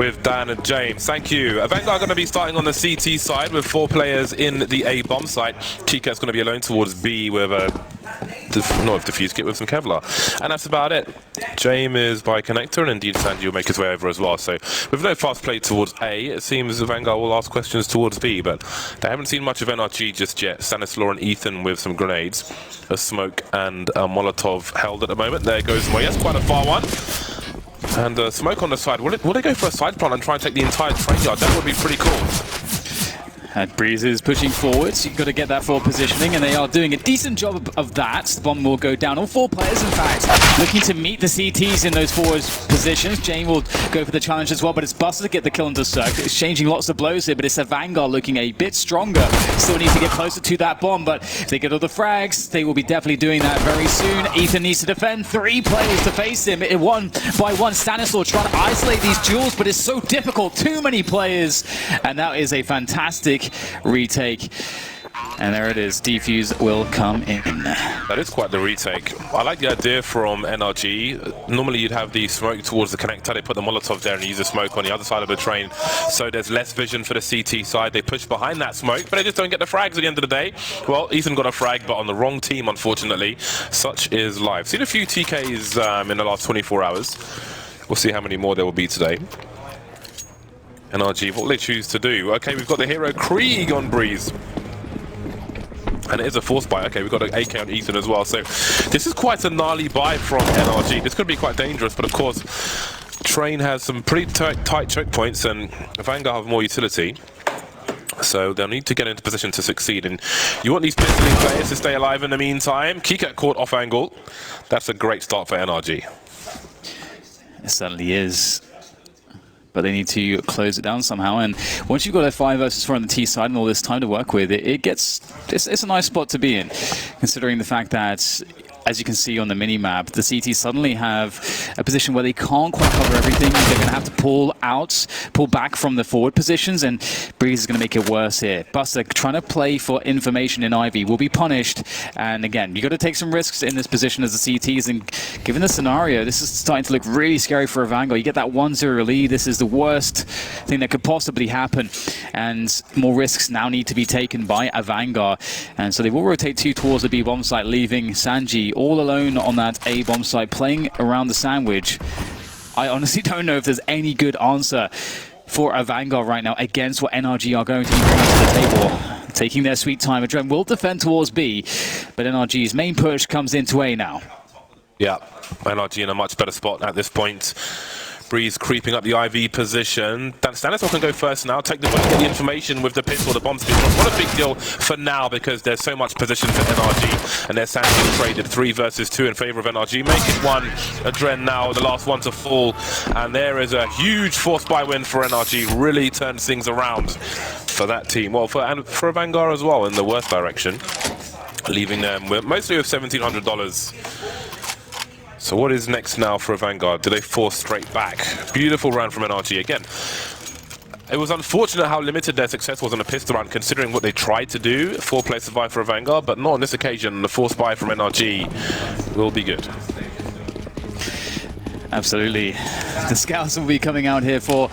with Dan and James. Thank you. AVANGAR are going to be starting on the CT side with 4 players in the A bomb site. Chica's going to be alone towards B with a defuse kit with some Kevlar. And that's about it. James is by connector, and indeed Sanji will make his way over as well. So with no fast play towards A, it seems AVANGAR will ask questions towards B, but they haven't seen much of NRG just yet. Stanislaw and Ethan with some grenades, a smoke and a Molotov held at the moment. There goes Moy. That's quite a far one. And smoke on the side. Will they go for a side plant and try and take the entire train yard? That would be pretty cool. And Breeze is pushing forwards. You've got to get that forward positioning, and they are doing a decent job of that. The bomb will go down. All 4 players, in fact, looking to meet the CTs in those forward positions. Jane will go for the challenge as well, but it's Buster to get the kill into Cirque. It's exchanging lots of blows here, but it's AVANGAR looking a bit stronger. Still need to get closer to that bomb, but if they get all the frags, they will be definitely doing that very soon. Ethan needs to defend. 3 players to face him. One by one, Stanislaw trying to isolate these duels, but it's so difficult. Too many players, and that is a fantastic retake. And there it is. Defuse will come in. That is quite the retake. I like the idea from NRG. Normally you'd have the smoke towards the connector. They put the Molotov there and use the smoke on the other side of the train. So there's less vision for the CT side. They push behind that smoke, but they just don't get the frags at the end of the day. Well, Ethan got a frag, but on the wrong team, unfortunately. Such is life. Seen a few TKs in the last 24 hours. We'll see how many more there will be today. NRG, what will they choose to do? Okay, we've got the hero Krieg on Breeze. And it is a force buy. Okay, we've got an AK on Ethan as well. So this is quite a gnarly buy from NRG. This could be quite dangerous, but of course, Train has some pretty tight choke points, and AVANGAR have more utility. So they'll need to get into position to succeed. And you want these pistoling players to stay alive in the meantime. Kika caught off angle. That's a great start for NRG. It certainly is. But they need to close it down somehow. And once you've got a 5 versus 4 on the T side and all this time to work with, it's a nice spot to be in, considering the fact that, as you can see on the mini-map, the CT suddenly have a position where they can't quite cover everything. They're going to have to pull back from the forward positions, and Breeze is going to make it worse here. Buster trying to play for information in Ivy will be punished. And again, you've got to take some risks in this position as the CTs, and given the scenario, this is starting to look really scary for AVANGAR. You get that 1-0 lead. This is the worst thing that could possibly happen, and more risks now need to be taken by AVANGAR. And so they will rotate 2 towards the B bomb site, leaving Sanji all alone on that A bomb site, playing around the sandwich. I honestly don't know if there's any good answer for AVANGAR right now against what NRG are going to be bringing to the table. Taking their sweet time. Adren will defend towards B, but NRG's main push comes into A now. Yeah, NRG in a much better spot at this point. Breeze creeping up the IV position. Stanislaw can go first now, take the bullet, get the information with the pistol, the bomb's being dropped. What a big deal for now, because there's so much position for NRG, and they're Sanji traded 3 versus 2 in favor of NRG. Make it 1, Adren now, the last one to fall, and there is a huge force buy win for NRG. Really turns things around for that team. Well, for AVANGAR as well in the worst direction, leaving them mostly with $1,700. So what is next now for AVANGAR? Do they force straight back? Beautiful round from NRG again. It was unfortunate how limited their success was on the pistol round, considering what they tried to do. 4-player survive for AVANGAR, but not on this occasion. The force buy from NRG will be good. Absolutely. The scouts will be coming out here for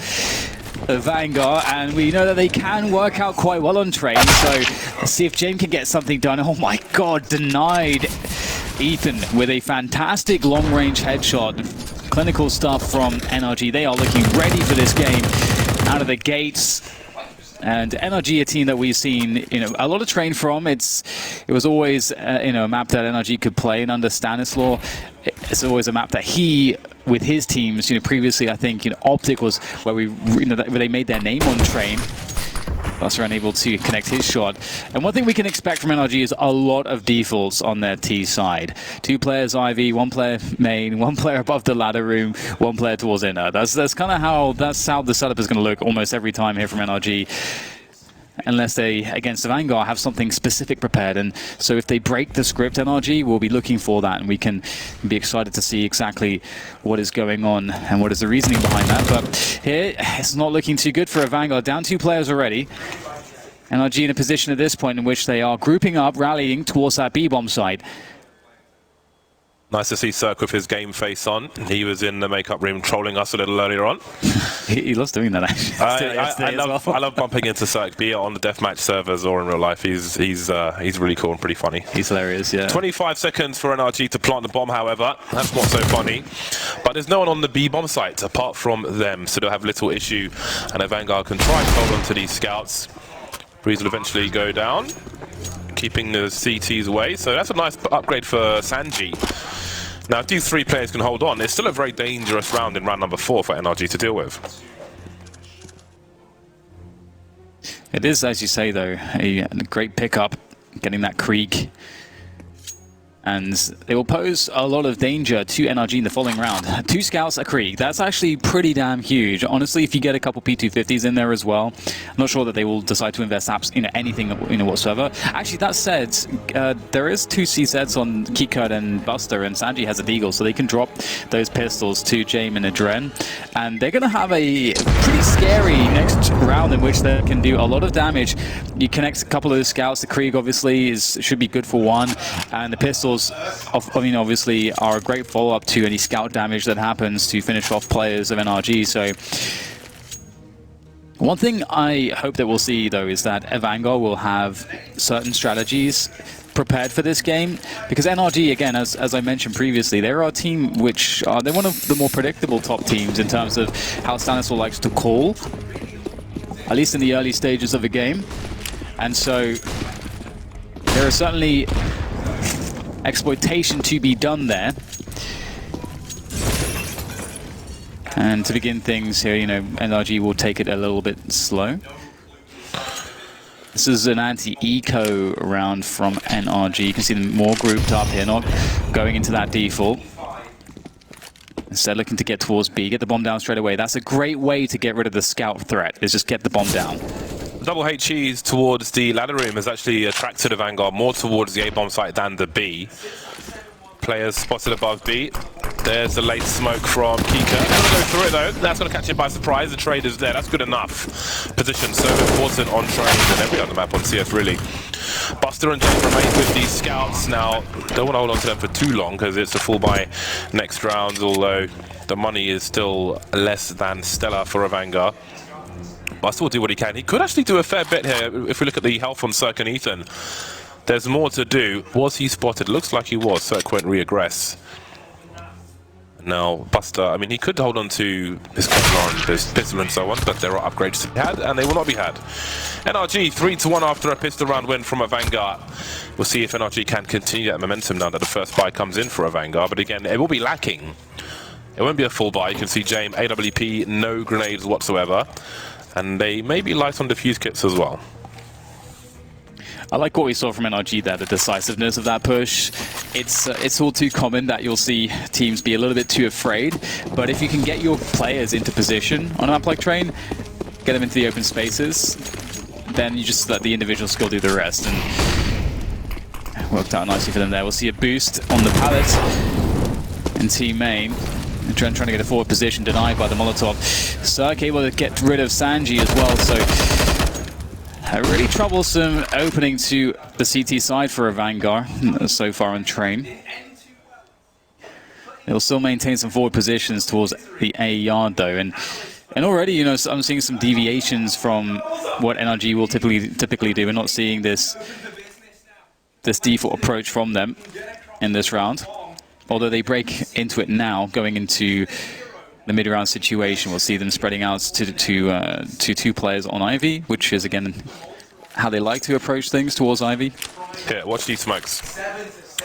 AVANGAR, and we know that they can work out quite well on train. So let's see if James can get something done. Oh my God, denied. Ethan with a fantastic long-range headshot. Clinical stuff from NRG. They are looking ready for this game out of the gates. And NRG, a team that we've seen, a lot of train from. It was always, a map that NRG could play, and under Stanislaw, it's always a map that he, with his teams, previously I think, Optic was where where they made their name on train. Buster unable to connect his shot. And one thing we can expect from NRG is a lot of defaults on their T side. 2 players IV, 1 player main, 1 player above the ladder room, 1 player towards inner. That's kind of how the setup is going to look almost every time here from NRG. Unless they, against AVANGAR, have something specific prepared. And so if they break the script, NRG will be looking for that, and we can be excited to see exactly what is going on and what is the reasoning behind that. But here, it's not looking too good for AVANGAR. Down 2 players already. NRG in a position at this point in which they are grouping up, rallying towards that B-bomb site. Nice to see Cirque with his game face on. He was in the makeup room trolling us a little earlier on. He loves doing that, actually. I love bumping into Cirque, be it on the deathmatch servers or in real life. He's really cool and pretty funny. He's hilarious, yeah. 25 seconds for NRG to plant the bomb, however. That's not so funny. But there's no one on the B bomb site apart from them, so they'll have little issue. And AVANGAR can try to hold on to these scouts. Breeze will eventually go down, keeping the CTs away. So that's a nice upgrade for Sanji. Now, if these three players can hold on, it's still a very dangerous round in round number 4 for NRG to deal with. It is, as you say, though, a great pickup, getting that Krieg. And it will pose a lot of danger to NRG in the following round. 2 scouts, a Krieg. That's actually pretty damn huge. Honestly, if you get a couple P250s in there as well, I'm not sure that they will decide to invest anything whatsoever. Actually, that said, there is 2 CZs on Kikert and Buster, and Sanji has a Deagle, so they can drop those pistols to Jame and Adren. And they're going to have a pretty scary next round in which they can do a lot of damage. You connect a couple of those scouts. The Krieg obviously should be good for 1, and the pistols obviously are a great follow-up to any scout damage that happens to finish off players of NRG. So one thing I hope that we'll see, though, is that AVANGAR will have certain strategies prepared for this game, because NRG, again, as I mentioned previously, they're a team which they're one of the more predictable top teams in terms of how Stanisław likes to call, at least in the early stages of the game. And so there are certainly exploitation to be done there. And to begin things here, NRG will take it a little bit slow. This is an anti-eco round from NRG. You can see them more grouped up here, not going into that default. Instead, looking to get towards B, get the bomb down straight away. That's a great way to get rid of the scout threat, is just get the bomb down. Double HEs towards the ladder room has actually attracted AVANGAR more towards the A bomb site than the B. Players spotted above B. There's the late smoke from Kika. They're going to go through it, though. That's going to catch it by surprise. The trade is there. That's good enough. Position so important on train and every other map on CS, really. Buster and Jake remain with these scouts. Now, don't want to hold on to them for too long because it's a full buy next round, although the money is still less than stellar for AVANGAR. Buster will do what he can. He could actually do a fair bit here if we look at the health on Cirque and Ethan. There's more to do. Was he spotted? Looks like he was. Cirque won't re-aggress. Now, Buster, I mean, he could hold on to his Kevlar and his pistol and so on, but there are upgrades to be had, and they will not be had. NRG 3-1 after a pistol round win from AVANGAR. We'll see if NRG can continue that momentum now that the first buy comes in for AVANGAR, but again, it will be lacking. It won't be a full buy. You can see Jame, AWP, no grenades whatsoever. And they may be light on defuse kits as well. I like what we saw from NRG there, the decisiveness of that push. It's all too common that you'll see teams be a little bit too afraid, but if you can get your players into position on a map like Train, get them into the open spaces, then you just let the individual skill do the rest, and it worked out nicely for them there. We'll see a boost on the pallet in team main. Dren trying to get a forward position, denied by the Molotov. Cirque able to get rid of Sanji as well, so a really troublesome opening to the CT side for AVANGAR so far on Train. They'll still maintain some forward positions towards the A yard though, and already, I'm seeing some deviations from what NRG will typically do. We're not seeing this default approach from them in this round. Although they break into it now, going into the mid-round situation, we'll see them spreading out to 2 players on Ivy, which is, again, how they like to approach things towards Ivy. Here, watch these smokes.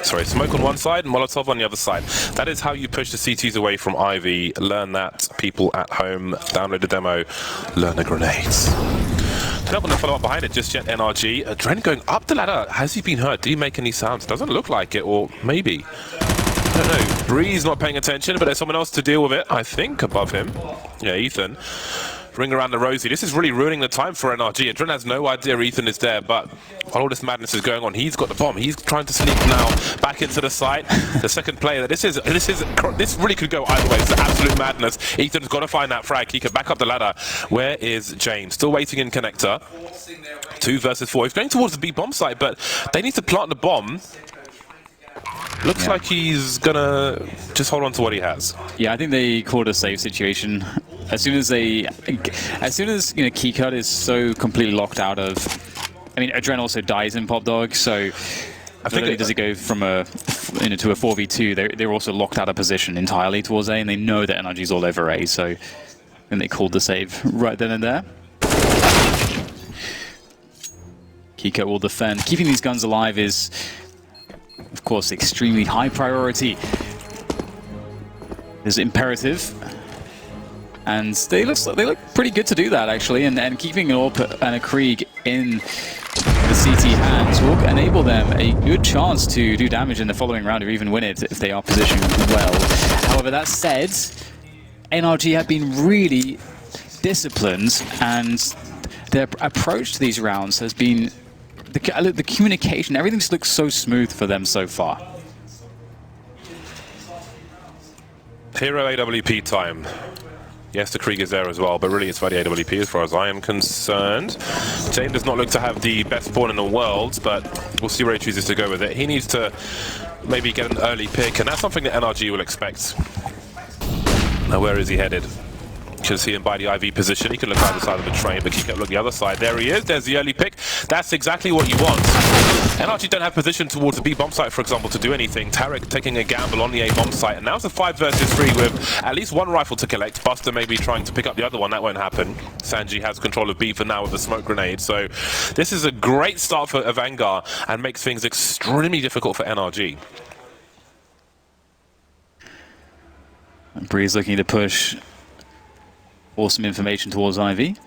Sorry, smoke on one side, Molotov on the other side. That is how you push the CTs away from Ivy. Learn that, people at home. Download the demo, learn the grenades. They're not going to follow up behind it just yet, NRG. Dren going up the ladder. Has he been hurt? Did he make any sounds? Doesn't look like it, or maybe. I don't know. Breeze not paying attention, but there's someone else to deal with it, I think, above him. Yeah, Ethan. Ring around the rosy. This is really ruining the time for NRG. Adren has no idea Ethan is there, but while all this madness is going on, he's got the bomb. He's trying to sneak now back into the site. The second player. This really could go either way. It's absolute madness. Ethan's got to find that frag. He can back up the ladder. Where is James? Still waiting in connector. 2 versus 4. He's going towards the B bomb site, but they need to plant the bomb. Looks like he's gonna just hold on to what he has. Yeah, I think they called a safe situation. As soon as Keycut is so completely locked out of. I mean, Adren also dies in Pop Dog, so I think does it go from to a 4v2? They're also locked out of position entirely towards A, and they know that NRG's all over A, so and they called the save right then and there. Keycut will defend. Keeping these guns alive is, of course, extremely high priority. Is imperative, and they look pretty good to do that actually. And keeping an AWP and a Krieg in the CT hands will enable them a good chance to do damage in the following round or even win it if they are positioned well. However, that said, NRG have been really disciplined, and their approach to these rounds has been the communication. Everything just looks so smooth for them so far. Hero AWP time. Yes, the Krieg is there as well, but really it's about the AWP as far as I am concerned. Jane does not look to have the best spawn in the world, but we'll see where he chooses to go with it. He needs to maybe get an early pick, and that's something that NRG will expect. Now, where is he headed? You can see him by the IV position. He can look either side of the train, but he can look the other side. There he is. There's the early pick. That's exactly what you want. NRG don't have position towards the B bomb site, for example, to do anything. Tarek taking a gamble on the A bomb site, and now it's a 5 versus 3 with at least one rifle to collect. Buster maybe trying to pick up the other one. That won't happen. Sanji has control of B for now with the smoke grenade. So this is a great start for AVANGAR and makes things extremely difficult for NRG. Breeze looking to push awesome information towards IV.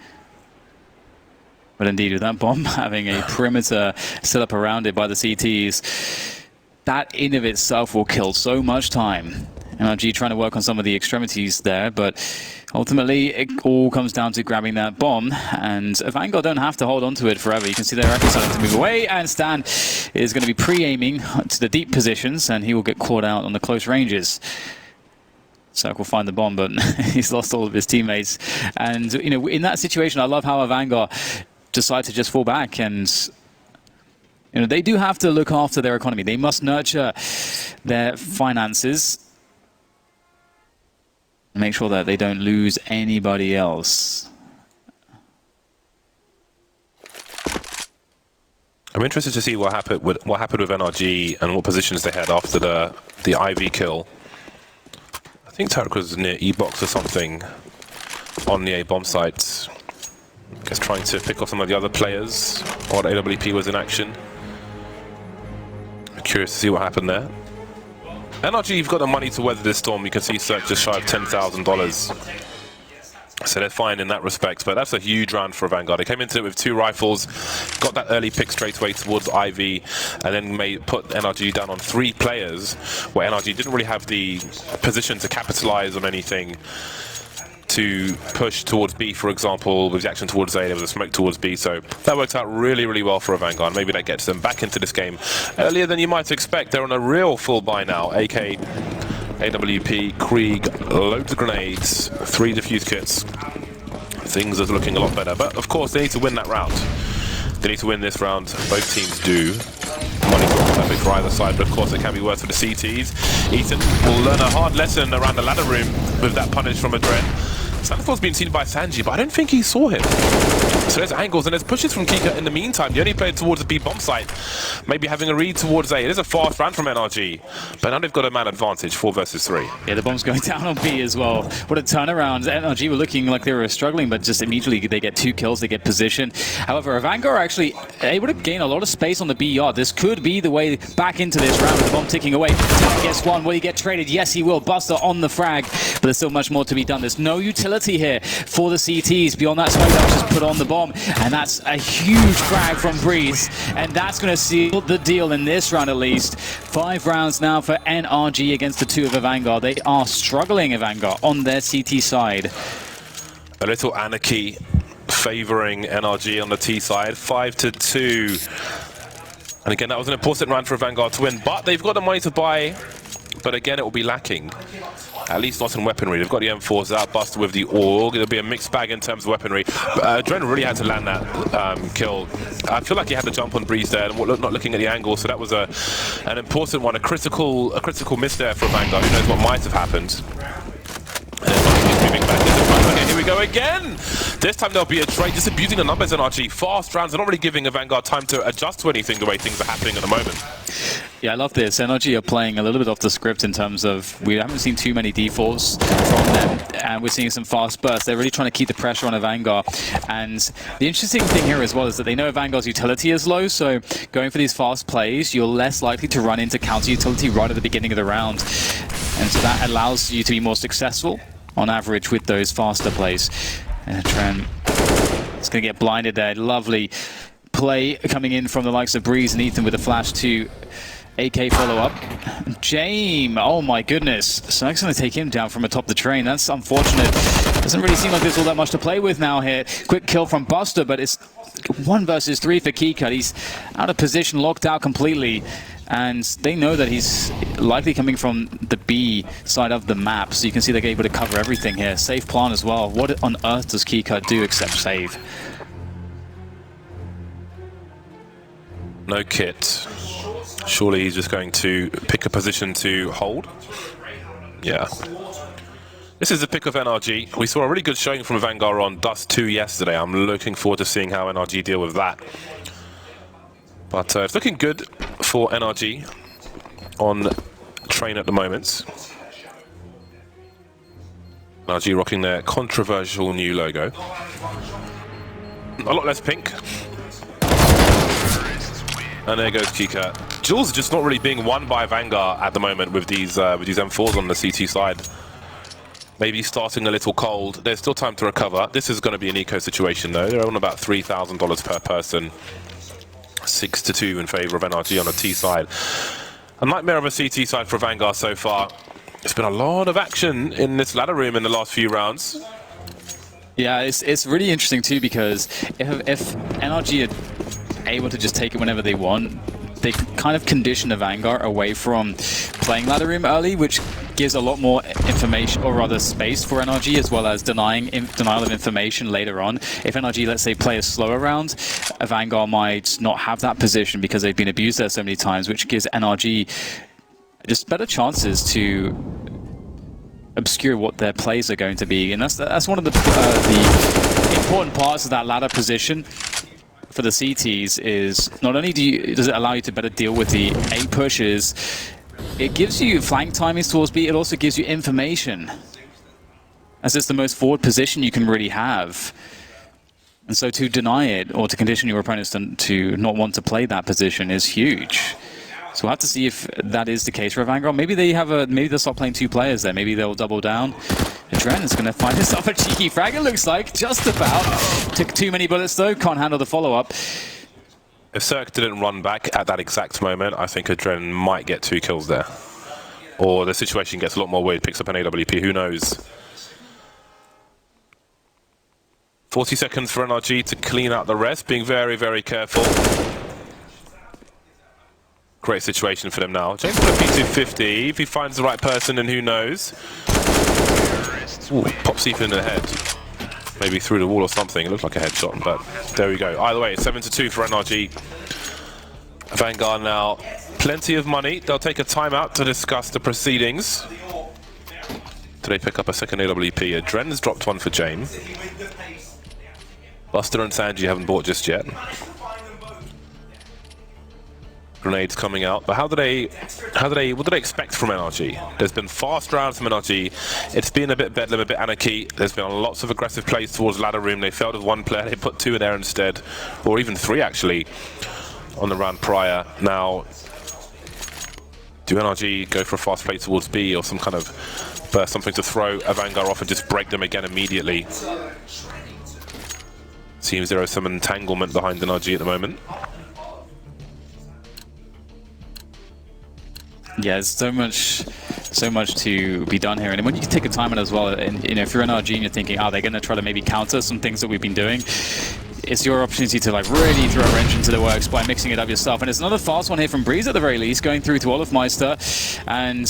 But indeed, with that bomb having a perimeter set up around it by the CTs, that in of itself will kill so much time. NRG trying to work on some of the extremities there, but ultimately it all comes down to grabbing that bomb, and AVANGAR don't have to hold on to it forever. You can see they're actually starting to move away, and Stan is going to be pre-aiming to the deep positions, and he will get caught out on the close ranges. Circle find the bomb, but he's lost all of his teammates. And you know, in that situation, I love how AVANGAR decide to just fall back, and you know, they do have to look after their economy. They must nurture their finances and make sure that they don't lose anybody else. I'm interested to see what happened with NRG and what positions they had after the IV kill. I think Tarek was near E-box or something on the A bomb site. I guess trying to pick off some of the other players while AWP was in action. I'm curious to see what happened there. NRG, you've got the money to weather this storm. You can see Cirque just shy of $10,000. So they're fine in that respect, but that's a huge round for AVANGAR. They came into it with 2 rifles, got that early pick straight away towards IV, and then put NRG down on 3 players, where NRG didn't really have the position to capitalize on anything to push towards B, for example. With the action towards A, there was a smoke towards B, so that worked out really, really well for AVANGAR. Maybe that gets them back into this game earlier than you might expect. They're on a real full buy now. AK, AWP, Krieg, loads of grenades, 3 defuse kits. Things are looking a lot better, but of course they need to win that round. They need to win this round. Both teams do. Money's not perfect for either side, but of course it can be worse for the CTs. Ethan will learn a hard lesson around the ladder room with that punish from Adren. Sanford's been seen by Sanji, but I don't think he saw him. So there's angles and there's pushes from Kika in the meantime. The only player towards the B bomb site, maybe having a read towards A. It is a fast round from NRG, but now they've got a man advantage, 4 versus 3. Yeah, the bomb's going down on B as well. What a turnaround. NRG were looking like they were struggling, but just immediately they get 2 kills, they get position. However, AVANGAR are actually able to gain a lot of space on the B yard. This could be the way back into this round with the bomb ticking away. Tarek gets 1. Will he get traded? Yes, he will. Buster on the frag, but there's still much more to be done. There's no utility here for the CTs beyond that smoke that was just put on the bomb, and that's a huge frag from Breeze, and that's going to seal the deal in this round at least. 5 rounds now for NRG against the 2 of AVANGAR. They are struggling, AVANGAR, on their CT side. A little anarchy favoring NRG on the T side, 5-2. And again, that was an important round for AVANGAR to win, but they've got the money to buy but again, it will be lacking. At least not in weaponry. They've got the M4s out, Buster with the AUG. It'll be a mixed bag in terms of weaponry. Dren really had to land that kill. I feel like he had to jump on Breeze there, and not looking at the angle, so that was an important one, a critical miss there for AVANGAR. Who knows what might have happened. And then moving back into front. Okay, here we go again. This time there'll be a trade, just abusing the numbers in NRG. Fast rounds are not really giving AVANGAR time to adjust to anything the way things are happening at the moment. Yeah, I love this. NRG are playing a little bit off the script in terms of we haven't seen too many defaults from them, and we're seeing some fast bursts. They're really trying to keep the pressure on AVANGAR. And the interesting thing here as well is that they know AVANGAR's utility is low, so going for these fast plays, you're less likely to run into counter utility right at the beginning of the round. And so that allows you to be more successful on average with those faster plays. And Dren is going to get blinded there. Lovely play coming in from the likes of Breeze and Ethan with a flash to AK follow-up. Jame, oh my goodness. Snug's going to take him down from atop the train. That's unfortunate. Doesn't really seem like there's all that much to play with now here. Quick kill from Buster, but it's 1 versus 3 for Keycut. He's out of position, locked out completely. And they know that he's likely coming from the B side of the map. So you can see they're able to cover everything here. Safe plan as well. What on earth does Keycut do except save? No kit. Surely he's just going to pick a position to hold. Yeah. This is the pick of NRG. We saw a really good showing from AVANGAR on Dust 2 yesterday. I'm looking forward to seeing how NRG deal with that. But it's looking good for NRG on train at the moment. NRG rocking their controversial new logo. A lot less pink. And there goes Keycut. Jules just not really being won by AVANGAR at the moment with these M4s on the CT side. Maybe starting a little cold. There's still time to recover. This is going to be an eco situation though. They're on about $3,000 per person. 6-2 in favor of NRG on the T side. A nightmare of a CT side for AVANGAR so far. There's been a lot of action in this ladder room in the last few rounds. Yeah, it's really interesting too, because if NRG are able to just take it whenever they want, they kind of condition AVANGAR away from playing ladder room early, which gives a lot more information, or rather space for NRG, as well as denial of information later on. If NRG, let's say, play a slower round, AVANGAR might not have that position because they've been abused there so many times, which gives NRG just better chances to obscure what their plays are going to be. And that's one of the important parts of that ladder position for the CTs, is not only does it allow you to better deal with the A pushes, it gives you flank timings towards B, it also gives you information, as it's the most forward position you can really have. And so to deny it, or to condition your opponents to not want to play that position, is huge. So we'll have to see if that is the case for AVANGAR. Maybe they'll start playing 2 players there. Maybe they'll double down. Dren is going to find himself a cheeky frag, it looks like, just about. Took too many bullets though, can't handle the follow-up. If Cirque didn't run back at that exact moment, I think Dren might get 2 kills there. Or the situation gets a lot more weird, picks up an AWP, who knows. 40 seconds for NRG to clean out the rest, being very, very careful. Great situation for them now. James got a P250. If he finds the right person, then who knows? Ooh, pops Ethan in the head. Maybe through the wall or something. It looked like a headshot, but there we go. Either way, it's 7-2 for NRG. AVANGAR now, plenty of money. They'll take a timeout to discuss the proceedings. Do they pick up a second AWP? Dren's dropped one for Jame. Buster and Sanji haven't bought just yet. Grenades coming out, but what do they expect from NRG? There's been fast rounds from NRG. It's been a bit bedlam, a bit anarchy. There's been lots of aggressive plays towards ladder room. They failed with 1 player. They put 2 in there instead, or even 3 actually, on the round prior. Now, do NRG go for a fast play towards B, or some kind of burst, something to throw AVANGAR off and just break them again immediately? Seems there is some entanglement behind NRG at the moment. Yeah, there's so much to be done here, and when you can take a time out as well, and if you're an NRG and you're thinking, are they going to try to maybe counter some things that we've been doing? It's your opportunity to really throw a wrench into the works by mixing it up yourself. And it's another fast one here from Breeze at the very least, going through to Olafmeister, and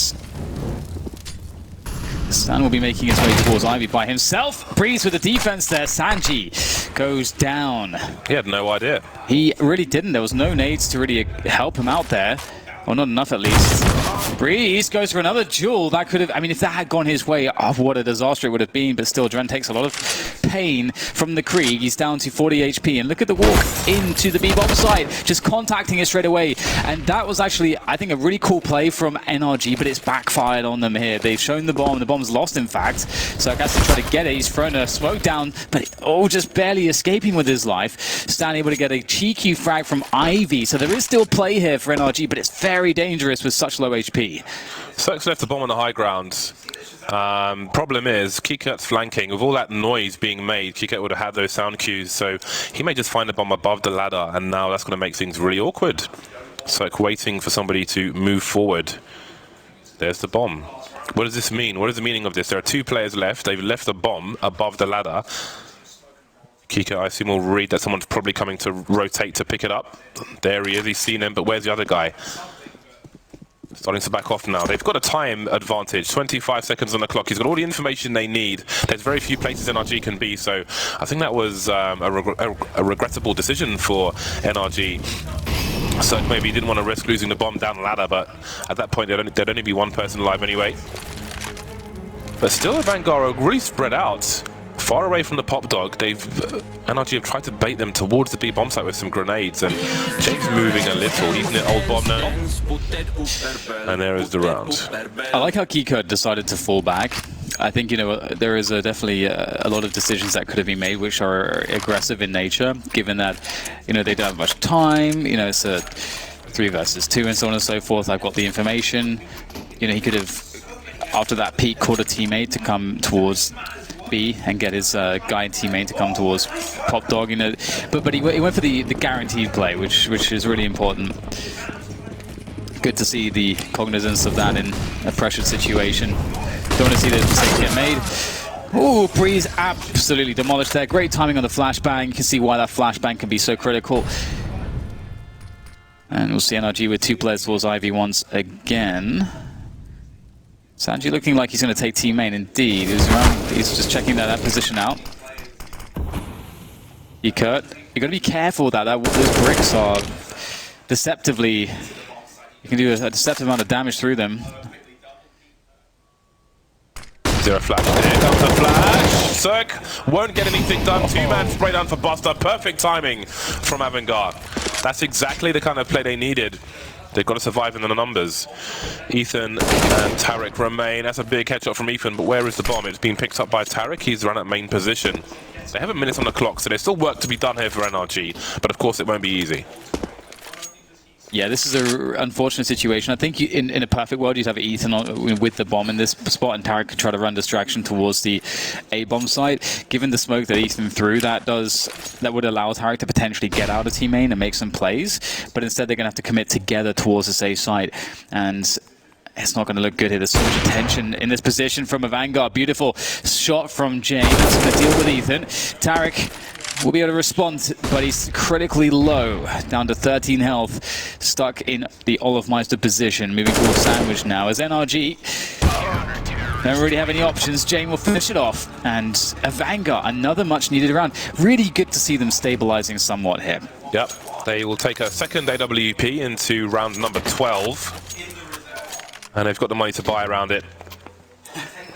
Stan will be making his way towards Ivy by himself. Breeze with the defense there. Sanji goes down. He had no idea. He really didn't. There was no nades to really help him out there. Or not enough, at least. Breeze goes for another duel. That could have... I mean, if that had gone his way, oh, what a disaster it would have been. But still, Dren takes a lot of pain from the Krieg. He's down to 40 HP. And look at the walk into the B-bomb site. Just contacting it straight away. And that was actually, I think, a really cool play from NRG. But it's backfired on them here. They've shown the bomb. The bomb's lost, in fact. So I guess to try to get it. He's thrown a smoke down. But just barely escaping with his life. Stan able to get a cheeky frag from Ivy. So there is still play here for NRG. But it's very dangerous with such low HP. Cirque's left the bomb on the high ground. Problem is, Kikert's flanking. With all that noise being made, Kikert would have had those sound cues, so he may just find the bomb above the ladder, and now that's going to make things really awkward. Cirque waiting for somebody to move forward. There's the bomb. What does this mean? What is the meaning of this? There are 2 players left. They've left the bomb above the ladder. Kikert, I assume, will read that someone's probably coming to rotate to pick it up. There he is. He's seen him, but where's the other guy? Starting to back off now. They've got a time advantage, 25 seconds on the clock. He's got all the information they need. There's very few places NRG can be, so I think that was a regrettable decision for NRG. So maybe he didn't want to risk losing the bomb down the ladder, but at that point there'd only be one person alive anyway. But still, AVANGAR are really spread out. Far away from the pop dog. NRG have tried to bait them towards the B bomb site with some grenades, and Jake's moving a little. He's in the old bomb now. And there is the round. I like how Kikert decided to fall back. I think, there is definitely a lot of decisions that could have been made which are aggressive in nature, given that, they don't have much time. It's a 3 versus 2 and so on and so forth. I've got the information. He could have, after that peak, called a teammate to come towards B and get his guy and teammate to come towards Pop Dog, but he went for the guaranteed play, which is really important. Good to see the cognizance of that in a pressured situation. Don't want to see the mistakes get made. Ooh, Breeze absolutely demolished there. Great timing on the flashbang. You can see why that flashbang can be so critical. And we'll see NRG with 2 players towards Ivy once again. Sanji looking like he's going to take team main. Indeed, he's just checking that position out. Kurt, you got to be careful with that. Those bricks are deceptively. You can do a deceptive amount of damage through them. Zero flash. Here comes the flash. Cirque won't get anything done. 2-man spray down for Buster. Perfect timing from AVANGAR. That's exactly the kind of play they needed. They've got to survive in the numbers. Ethan and Tarek remain. That's a big headshot from Ethan, but where is the bomb? It's been picked up by Tarek. He's run at main position. They have a minute on the clock, so there's still work to be done here for NRG, but of course it won't be easy. Yeah, this is an unfortunate situation. I think in a perfect world, you'd have Ethan with the bomb in this spot, and Tarek could try to run distraction towards the A-bomb site. Given the smoke that Ethan threw, that would allow Tarek to potentially get out of team main and make some plays. But instead, they're going to have to commit together towards the safe site. And it's not going to look good here. There's so much attention in this position from AVANGAR. Beautiful shot from James. That's going to deal with Ethan. Tarek will be able to respond, but he's critically low, down to 13 health, stuck in the Olofmeister position, moving towards Sandwich now. As NRG don't really have any options, Jane will finish it off, and AVANGAR, another much-needed round. Really good to see them stabilizing somewhat here. Yep, they will take a second AWP into round number 12, and they've got the money to buy around it.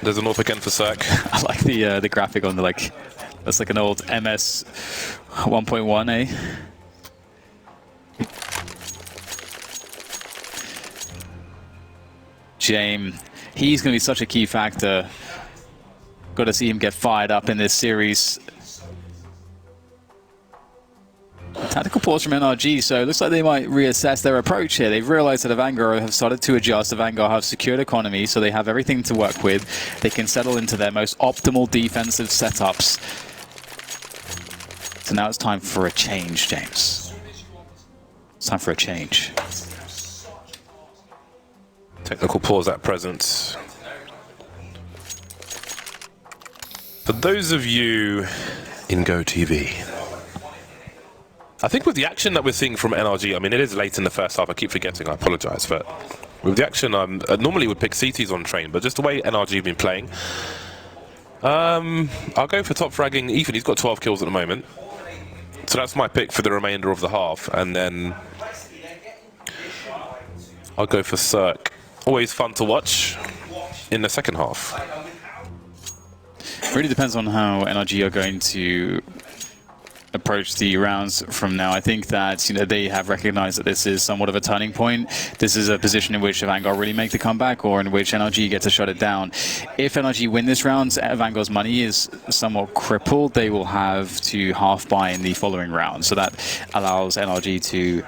There's an AWP again for Cirque. I like the graphic on the that's like an old MS 1.1, eh? James, he's going to be such a key factor. Got to see him get fired up in this series. Tactical pause from NRG, so it looks like they might reassess their approach here. They've realized that AVANGAR have started to adjust. AVANGAR have secured economy, so they have everything to work with. They can settle into their most optimal defensive setups. So now it's time for a change, James. It's time for a change. Technical pause at present. For those of you in GoTV, I think with the action that we're seeing from NRG, I mean, it is late in the first half. I keep forgetting. I apologize, but With the action, normally would pick CTs on train, but just the way NRG have been playing, I'll go for top fragging Ethan. He's got 12 kills at the moment. So that's my pick for the remainder of the half. And then I'll go for Cirque. Always fun to watch in the second half. Really depends on how NRG are going to approach the rounds from now. I think that they have recognized that this is somewhat of a turning point. This is a position in which AVANGAR really make the comeback, or in which NRG get to shut it down. If NRG win this round, AVANGAR's money is somewhat crippled. They will have to half buy in the following round, so that allows NRG to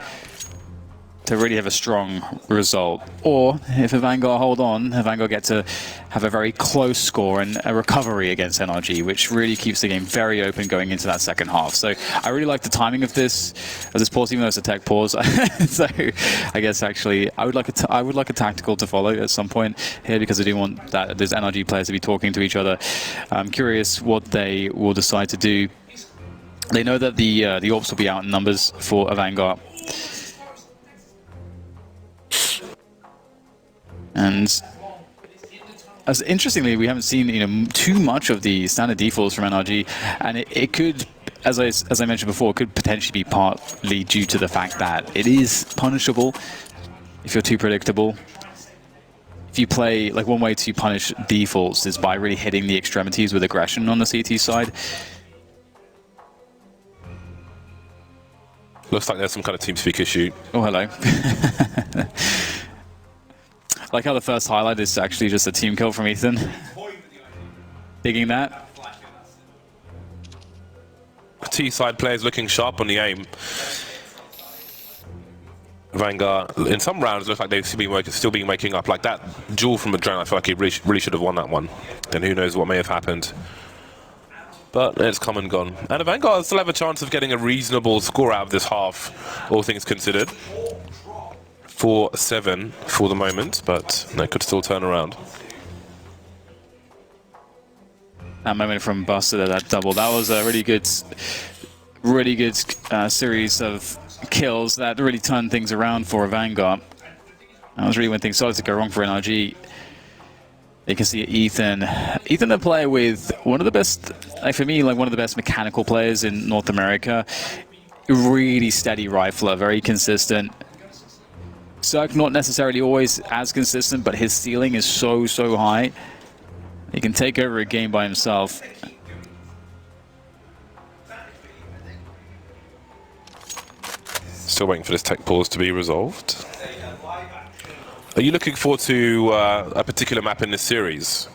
really have a strong result. Or if AVANGAR hold on, AVANGAR get to have a very close score and a recovery against NRG, which really keeps the game very open going into that second half. So I really like the timing of this pause, even though it's a tech pause. So I guess actually I would like a tactical to follow at some point here, because I do want that those NRG players to be talking to each other. I'm curious what they will decide to do. They know that the AWPs will be out in numbers for AVANGAR. And as interestingly, we haven't seen too much of the standard defaults from NRG, and it could, as I mentioned before, it could potentially be partly due to the fact that it is punishable if you're too predictable. If you play, like, one way to punish defaults is by really hitting the extremities with aggression on the CT side. Looks like there's some kind of TeamSpeak issue. Oh, hello. Like how the first highlight is actually just a team kill from Ethan. Digging that. T-side players looking sharp on the aim. AVANGAR, in some rounds, looks like they've still been waking up. Like that duel from Adrenaline, I feel like he really should have won that one. And who knows what may have happened. But it's come and gone. And AVANGAR still have a chance of getting a reasonable score out of this half, all things considered. 4-7 for the moment, but that could still turn around. That moment from Buster, that double, that was a really good series of kills that really turned things around for AVANGAR. That was really when things started to go wrong for NRG. You can see Ethan, the player with one of the best, like for me, like one of the best mechanical players in North America. Really steady rifler, very consistent. Cirque not necessarily always as consistent, but his ceiling is so high. He can take over a game by himself. Still waiting for this tech pause to be resolved. Are you looking forward to a particular map in this series?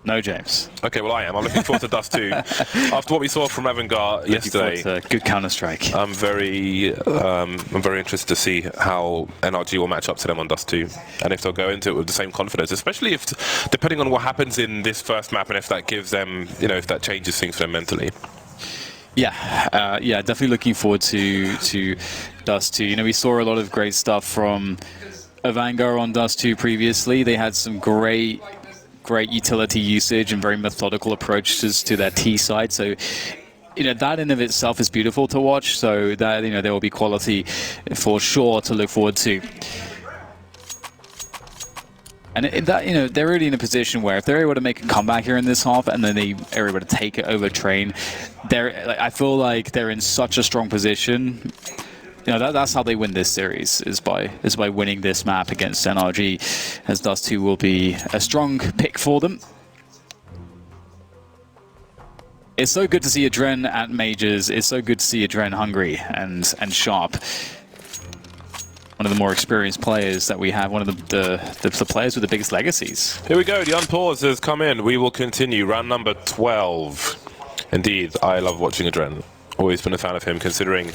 No, James. Okay, well I am. I'm looking forward to Dust 2. After what we saw from AVANGAR yesterday, good Counter-Strike. I'm very interested to see how NRG will match up to them on Dust 2, and if they'll go into it with the same confidence, especially if, depending on what happens in this first map, and if that gives them, if that changes things for them mentally. Yeah, definitely looking forward to Dust 2. We saw a lot of great stuff from AVANGAR on Dust 2 previously. They had some great utility usage and very methodical approaches to their T side. So, that in of itself is beautiful to watch. So that, there will be quality for sure to look forward to. And they're really in a position where if they're able to make a comeback here in this half, and then they are able to take it over Train, I feel like they're in such a strong position. That's how they win this series, is by winning this map against NRG, as Dust 2 will be a strong pick for them. It's so good to see Adren at Majors. It's so good to see Adren hungry and sharp. One of the more experienced players that we have, one of the players with the biggest legacies. Here we go, the unpause has come in. We will continue, round number 12. Indeed, I love watching Adren. Always been a fan of him, considering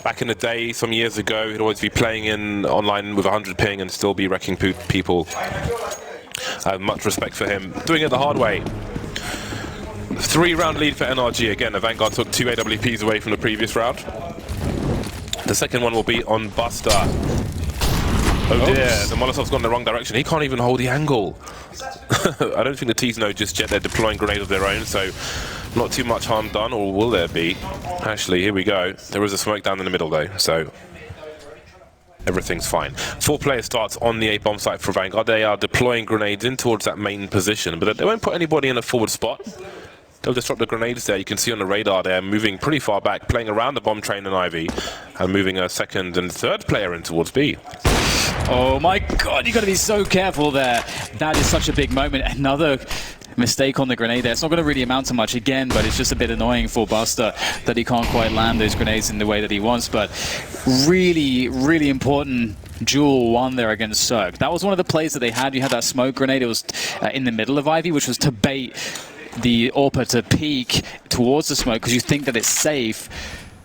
back in the day, some years ago, he'd always be playing in online with 100 ping and still be wrecking people. I have much respect for him. Doing it the hard way. 3-round lead for NRG. Again, AVANGAR took 2 AWPs away from the previous round. The second one will be on Buster. Oh dear, the Molotov's gone in the wrong direction. He can't even hold the angle. I don't think the T's know just yet. They're deploying grenades of their own, so not too much harm done, or will there be? Actually, here we go. There is a smoke down in the middle though, so everything's fine. 4-player starts on the A-bomb site for Vanguard. They are deploying grenades in towards that main position, but they won't put anybody in a forward spot. They'll just drop the grenades there. You can see on the radar they're moving pretty far back, playing around the bomb train and Ivy, and moving a second and third player in towards B. Oh my god, you got to be so careful there. That is such a big moment. Another mistake on the grenade there. It's not going to really amount to much again, but it's just a bit annoying for Buster that he can't quite land those grenades in the way that he wants. But really, really important duel one there against Cirque. That was one of the plays that they had. You had that smoke grenade. It was in the middle of Ivy, which was to bait the AWPer to peek towards the smoke because you think that it's safe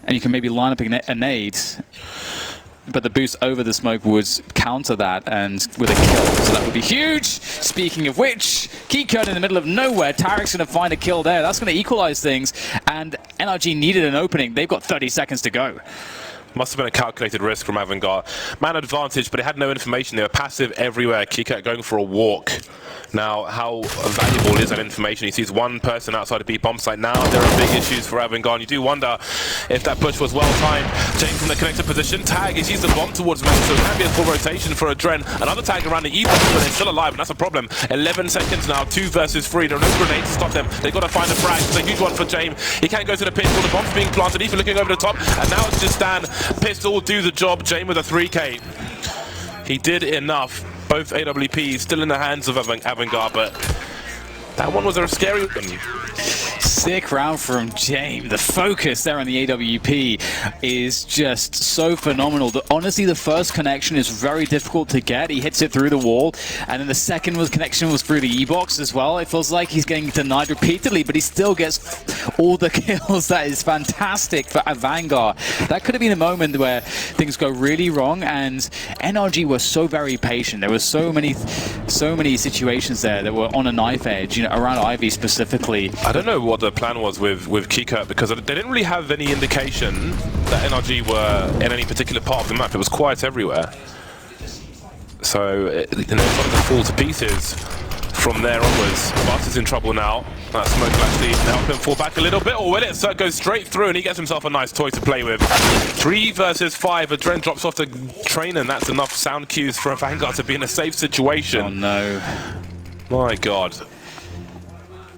and you can maybe line up a nade. But the boost over the smoke would counter that and with a kill, so that would be huge. Speaking of which, Keycode in the middle of nowhere. Tarek's going to find a kill there. That's going to equalize things, and NRG needed an opening. They've got 30 seconds to go. Must have been a calculated risk from AVANGAR. Man advantage, but they had no information. They were passive everywhere. Keycode going for a walk. Now, how valuable is that information? He sees one person outside of B bomb site. Now there are big issues for AVANGAR, and you do wonder if that push was well timed. James from the connected position. Tag, he sees the bomb towards Max, so it can be a full rotation for Adren. Another tag around the E-bomb, but they're still alive, and that's a problem. 11 seconds now, 2 versus 3. There are no grenades to stop them. They've got to find a frag. It's a huge one for James. He can't go to the pistol. The bomb's being planted. He's looking over the top, and now it's just stand. Pistol, do the job. James with a 3K. He did enough. Both AWPs still in the hands of AVANGAR, but that one was a scary one. Sick round from James. The focus there on the AWP is just so phenomenal. Honestly, the first connection is very difficult to get. He hits it through the wall, and then the second connection was through the E-box as well. It feels like he's getting denied repeatedly, but he still gets all the kills. That is fantastic for AVANGAR. That could have been a moment where things go really wrong, and NRG were so very patient. There were so many situations there that were on a knife edge, you know, around Ivy specifically. I don't know what the plan was with Keycode, because they didn't really have any indication that NRG were in any particular part of the map. It was quiet everywhere. So, you know, it's to fall to pieces from there onwards. Buster's in trouble now. That smoke will actually help him fall back a little bit, or will it? So it goes straight through, and he gets himself a nice toy to play with. 3 versus 5. Adren drops off the train, and that's enough sound cues for AVANGAR to be in a safe situation. Oh no. My God.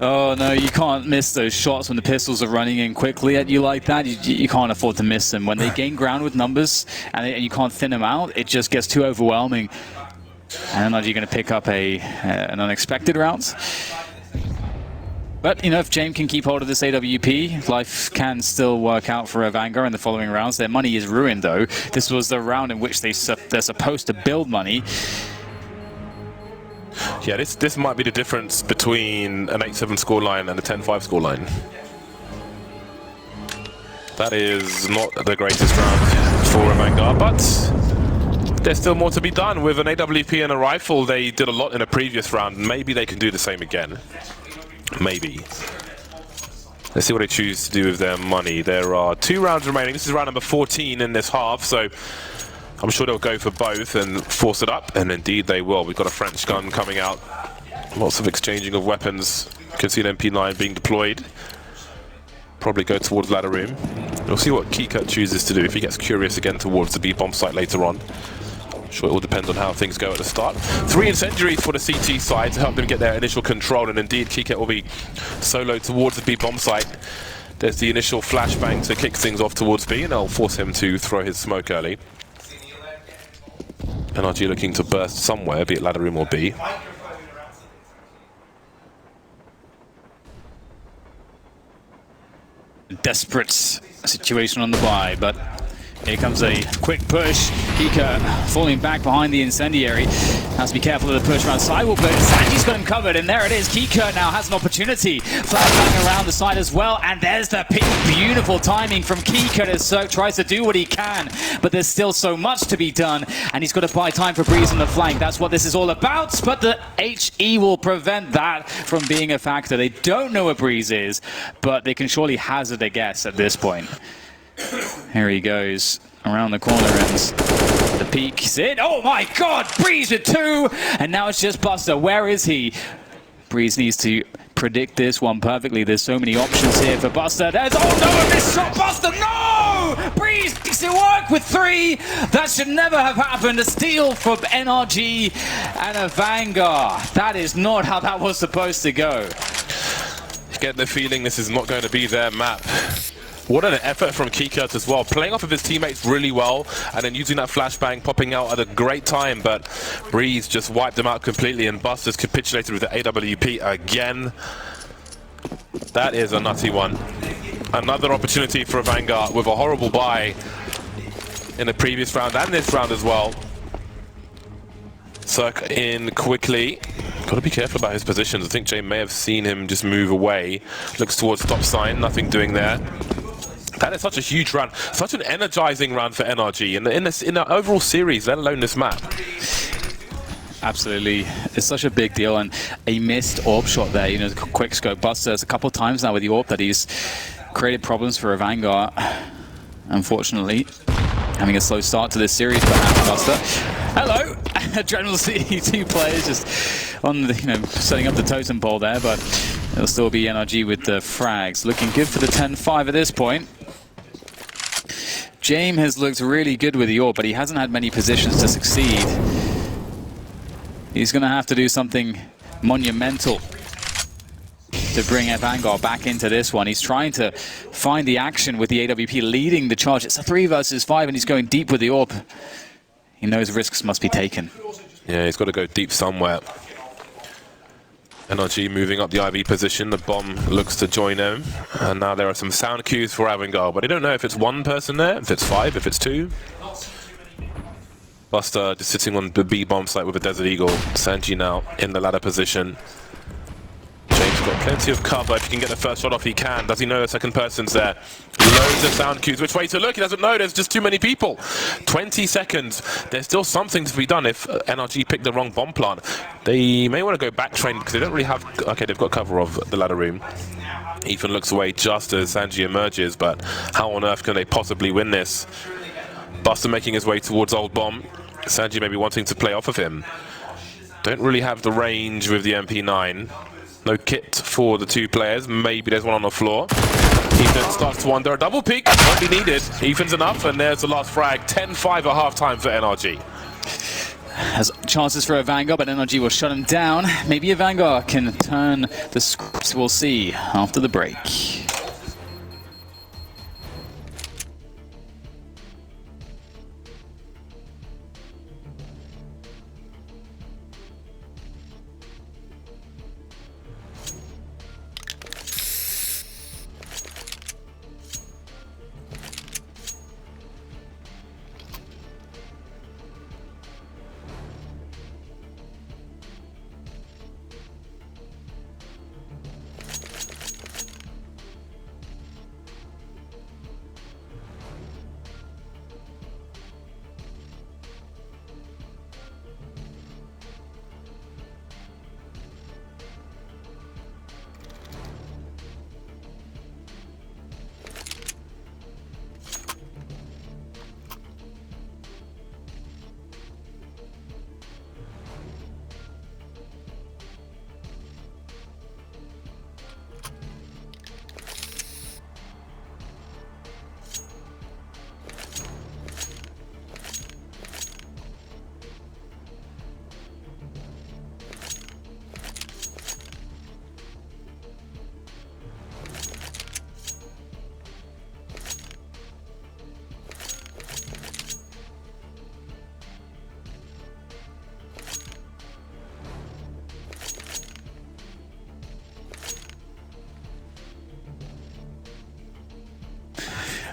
Oh no, you can't miss those shots when the pistols are running in quickly at you like that. You can't afford to miss them. When they gain ground with numbers and you can't thin them out, it just gets too overwhelming. And NRG going to pick up an unexpected round. But, you know, if James can keep hold of this AWP, life can still work out for AVANGAR in the following rounds. Their money is ruined, though. This was the round in which they're supposed to build money. Yeah, this might be the difference between an 8-7 scoreline and a 10-5 scoreline. That is not the greatest round for AVANGAR, but there's still more to be done. With an AWP and a rifle, they did a lot in a previous round. Maybe they can do the same again. Maybe. Let's see what they choose to do with their money. There are 2 rounds remaining. This is round number 14 in this half, so I'm sure they'll go for both and force it up, and indeed they will. We've got a French gun coming out. Lots of exchanging of weapons. You can see an MP9 being deployed. Probably go towards ladder room. We'll see what Keycode chooses to do if he gets curious again towards the B bomb site later on. I'm sure it all depends on how things go at the start. 3 incendiaries for the CT side to help them get their initial control, and indeed Keycode will be solo towards the B bomb site. There's the initial flashbang to kick things off towards B, and they'll force him to throw his smoke early. NRG looking to burst somewhere, be it ladder room or B. Desperate situation on the buy, but here comes a quick push. Kika falling back behind the incendiary. Has to be careful of the push around sidewalk, but Sanji's got him covered, and there it is. Kika now has an opportunity. Flashbang around the side as well, and there's the peak. Beautiful timing from Kika as Cirque tries to do what he can, but there's still so much to be done, and he's got to buy time for Breeze on the flank. That's what this is all about, but the HE will prevent that from being a factor. They don't know where Breeze is, but they can surely hazard a guess at this point. Here he goes around the corner, and the peak is in. Oh my God, Breeze with 2, and now it's just Buster. Where is he? Breeze needs to predict this one perfectly. There's so many options here for Buster. There's, oh no, a missed shot, Buster, no! Breeze makes it work with 3. That should never have happened. A steal from NRG and a AVANGAR. That is not how that was supposed to go. You get the feeling this is not going to be their map. What an effort from Kikert as well, playing off of his teammates really well, and then using that flashbang, popping out at a great time, but Breeze just wiped them out completely, and Buster's capitulated with the AWP again. That is a nutty one. Another opportunity for AVANGAR with a horrible buy in the previous round and this round as well. Circ in quickly. Got to be careful about his positions. I think Jay may have seen him just move away. Looks towards stop sign, nothing doing there. That is such a huge run, such an energizing run for NRG in the overall series, let alone this map. Absolutely, it's such a big deal, and a missed AWP shot there. You know, the quick scope Busters a couple of times now with the AWP that he's created problems for AVANGAR. Unfortunately, having a slow start to this series, perhaps. Buster. Hello, Adrenal City, 2 players just on the, setting up the totem pole there, but it'll still be NRG with the frags. Looking good for the 10-5 at this point. James has looked really good with the AWP, but he hasn't had many positions to succeed. He's going to have to do something monumental to bring AVANGAR back into this one. He's trying to find the action with the AWP leading the charge. It's a 3 versus 5, and he's going deep with the AWP. He knows risks must be taken. Yeah, he's got to go deep somewhere. NRG moving up the IV position. The bomb looks to join him. And now there are some sound cues for AVANGAR, but I don't know if it's 1 person there, if it's 5, if it's 2. Buster just sitting on the B bomb site with a Desert Eagle. Sanji now in the ladder position. James got plenty of cover. If he can get the first shot off, he can. Does he know the second person's there? Loads of sound cues. Which way to look? He doesn't know. There's just too many people. 20 seconds. There's still something to be done if NRG picked the wrong bomb plant. They may want to go back train because they don't really have... Okay, they've got cover of the ladder room. Ethan looks away just as Sanji emerges, but how on earth can they possibly win this? Buster making his way towards Old Bomb. Sanji maybe wanting to play off of him. Don't really have the range with the MP9. No kit for the 2 players. Maybe there's one on the floor. Ethan starts to wonder. A double peek won't be needed. Ethan's enough, and there's the last frag. 10-5 at half-time for NRG. Has chances for AVANGAR, but NRG will shut him down. Maybe AVANGAR can turn the script. We'll see after the break.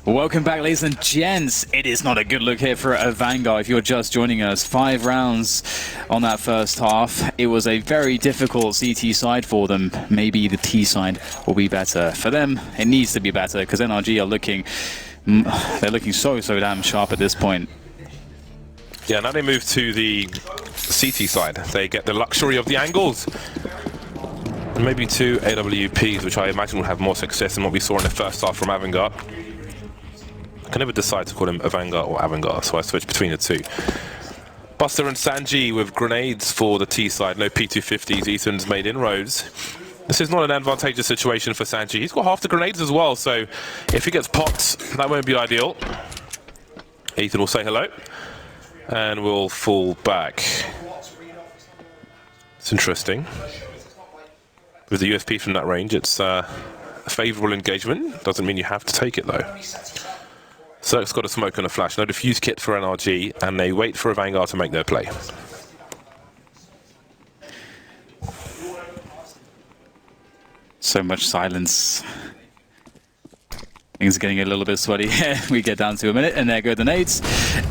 Welcome back, ladies and gents. It is not a good look here for AVANGAR if you're just joining us. 5 rounds on that first half. It was a very difficult CT side for them. Maybe the T side will be better. For them, it needs to be better because NRG are looking, they're looking so damn sharp at this point. Yeah, now they move to the CT side. They get the luxury of the angles. And maybe 2 AWPs, which I imagine will have more success than what we saw in the first half from AVANGAR. I can never decide to call him AVANGAR or AVANGAR, so I switch between the 2. Buster and Sanji with grenades for the T side. No P250s. Ethan's made inroads. This is not an advantageous situation for Sanji. He's got half the grenades as well, so if he gets popped, that won't be ideal. Ethan will say hello, and we'll fall back. It's interesting. With the USP from that range, it's a favourable engagement. Doesn't mean you have to take it, though. Cirque's got a smoke and a flash. No defuse kit for NRG, and they wait for AVANGAR to make their play. So much silence. Things are getting a little bit sweaty here. We get down to a minute, and there go the nades.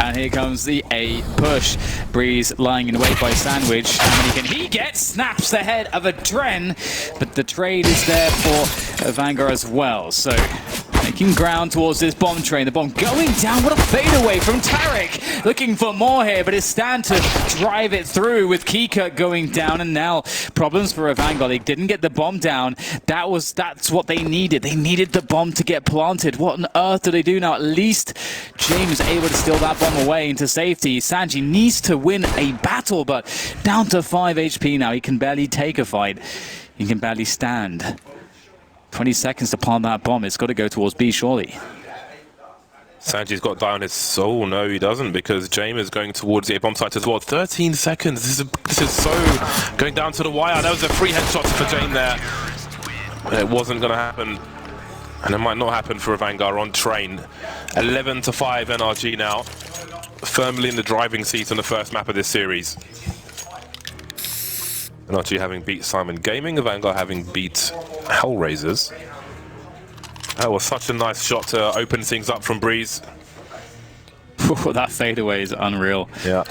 And here comes the A push. Breeze lying in wait by Sandwich. How many can he get? Snaps the head of a Dren, but the trade is there for AVANGAR as well. So making ground towards this bomb train. The bomb going down. What a fadeaway from Tarek. Looking for more here, but it's Stan to drive it through with Kika going down. And now problems for AVANGAR. They didn't get the bomb down. That's what they needed. They needed the bomb to get planted. What on earth do they do now? At least James able to steal that bomb away into safety. Sanji needs to win a battle, but down to 5 HP now. He can barely take a fight. He can barely stand. 20 seconds to plant that bomb. It's got to go towards B, surely. Sanji's got to die on his... Oh, no, he doesn't, because James is going towards the A bomb site as well. 13 seconds. This is so going down to the wire. That was a free headshot for James there. It wasn't going to happen. And it might not happen for AVANGAR on train. 11-5 NRG now. Firmly in the driving seat on the first map of this series. NRG having beat Simon Gaming, AVANGAR having beat Hellraisers. That was such a nice shot to open things up from Breeze. That fadeaway is unreal. Yeah.